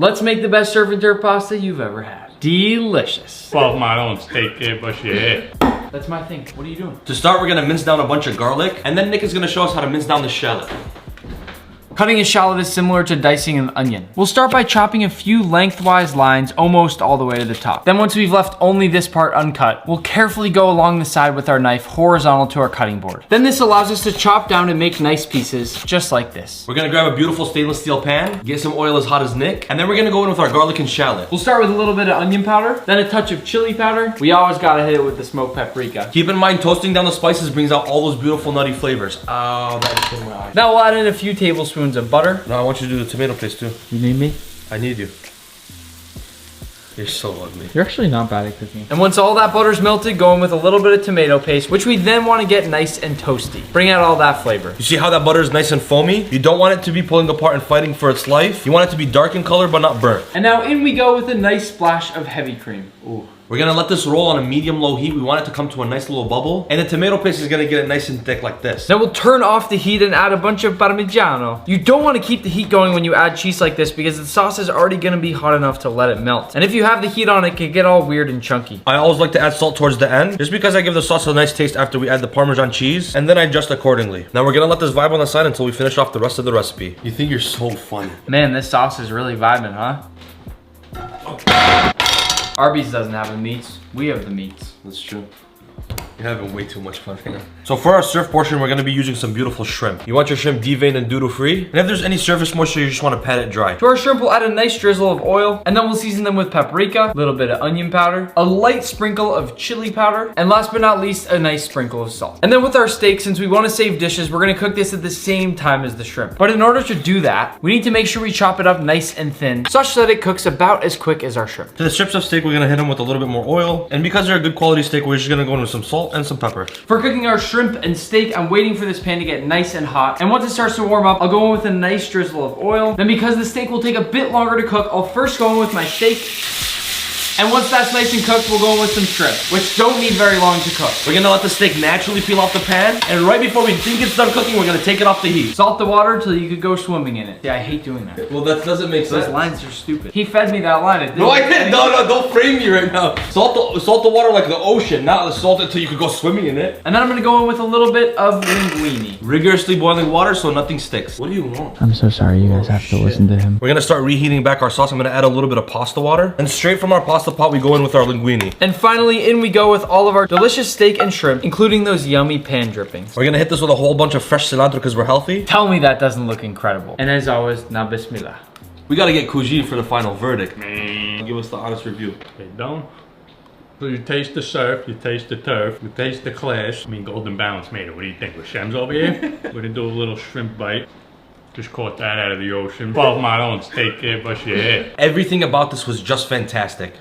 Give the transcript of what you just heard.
Let's make the best surf and turf pasta you've ever had. Delicious. 12-mile on steak here, but yeah. That's my thing. What are you doing? To start, we're gonna mince down a bunch of garlic, and then Nick is gonna show us how to mince down the shallot. Cutting a shallot is similar to dicing an onion. We'll start by chopping a few lengthwise lines almost all the way to the top. Then once we've left only this part uncut, we'll carefully go along the side with our knife horizontal to our cutting board. Then this allows us to chop down and make nice pieces, just like this. We're gonna grab a beautiful stainless steel pan, get some oil as hot as Nick, and then we're gonna go in with our garlic and shallot. We'll start with a little bit of onion powder, then a touch of chili powder. We always gotta hit it with the smoked paprika. Keep in mind, toasting down the spices brings out all those beautiful nutty flavors. Oh, that's in my eye. Now we'll add in a few tablespoons of butter. No, I want you to do the tomato paste too. You need me? I need you. You're so ugly. You're actually not bad at cooking. And once all that butter's melted, go in with a little bit of tomato paste, which we then want to get nice and toasty. Bring out all that flavor. You see how that butter is nice and foamy? You don't want it to be pulling apart and fighting for its life. You want it to be dark in color, but not burnt. And now in we go with a nice splash of heavy cream. Ooh. We're gonna let this roll on a medium-low heat. We want it to come to a nice little bubble. And the tomato paste is gonna get it nice and thick like this. Then we'll turn off the heat and add a bunch of Parmigiano. You don't want to keep the heat going when you add cheese like this because the sauce is already gonna be hot enough to let it melt. And if you have the heat on, it can get all weird and chunky. I always like to add salt towards the end, just because I give the sauce a nice taste after we add the Parmesan cheese, and then I adjust accordingly. Now we're gonna let this vibe on the side until we finish off the rest of the recipe. You think you're so funny. Man, this sauce is really vibing, huh? Arby's doesn't have the meats. We have the meats. That's true. You're having way too much fun right now. So for our surf portion, we're gonna be using some beautiful shrimp. You want your shrimp deveined and doodle-free. And if there's any surface moisture, you just wanna pat it dry. To our shrimp, we'll add a nice drizzle of oil, and then we'll season them with paprika, a little bit of onion powder, a light sprinkle of chili powder, and last but not least, a nice sprinkle of salt. And then with our steak, since we wanna save dishes, we're gonna cook this at the same time as the shrimp. But in order to do that, we need to make sure we chop it up nice and thin, such that it cooks about as quick as our shrimp. To the strips of steak, we're gonna hit them with a little bit more oil. And because they're a good quality steak, we're just gonna go in with some salt and some pepper. For cooking our shrimp and steak, I'm waiting for this pan to get nice and hot. And once it starts to warm up, I'll go in with a nice drizzle of oil. Then because the steak will take a bit longer to cook, I'll first go in with my steak. And once that's nice and cooked, we'll go in with some shrimp, which don't need very long to cook. We're gonna let the steak naturally peel off the pan. And right before we think it's done cooking, we're gonna take it off the heat. Salt the water till you could go swimming in it. Yeah, I hate doing that. Well, that doesn't make sense. Those lines are stupid. He fed me that line. It didn't No, I didn't. No, don't frame me right now. Salt the water like the ocean, not salt it till you could go swimming in it. And then I'm gonna go in with a little bit of linguine. Rigorously boiling water so nothing sticks. What do you want? I'm so sorry, you guys have to listen to him. We're gonna start reheating back our sauce. I'm gonna add a little bit of pasta water. And straight from our pasta pot, we go in with our linguine. And finally, in we go with all of our delicious steak and shrimp, including those yummy pan drippings. We're gonna hit this with a whole bunch of fresh cilantro because we're healthy. Tell me that doesn't look incredible. And as always, na bismillah. We gotta get Kuji for the final verdict. Give us the honest review. They don't. So you taste the surf, you taste the turf, you taste the clash. I mean, Golden Balance made it. What do you think? With Shem's over here? We're gonna do a little shrimp bite. Just caught that out of the ocean. 12-mile on steak here, but yeah. Everything about this was just fantastic.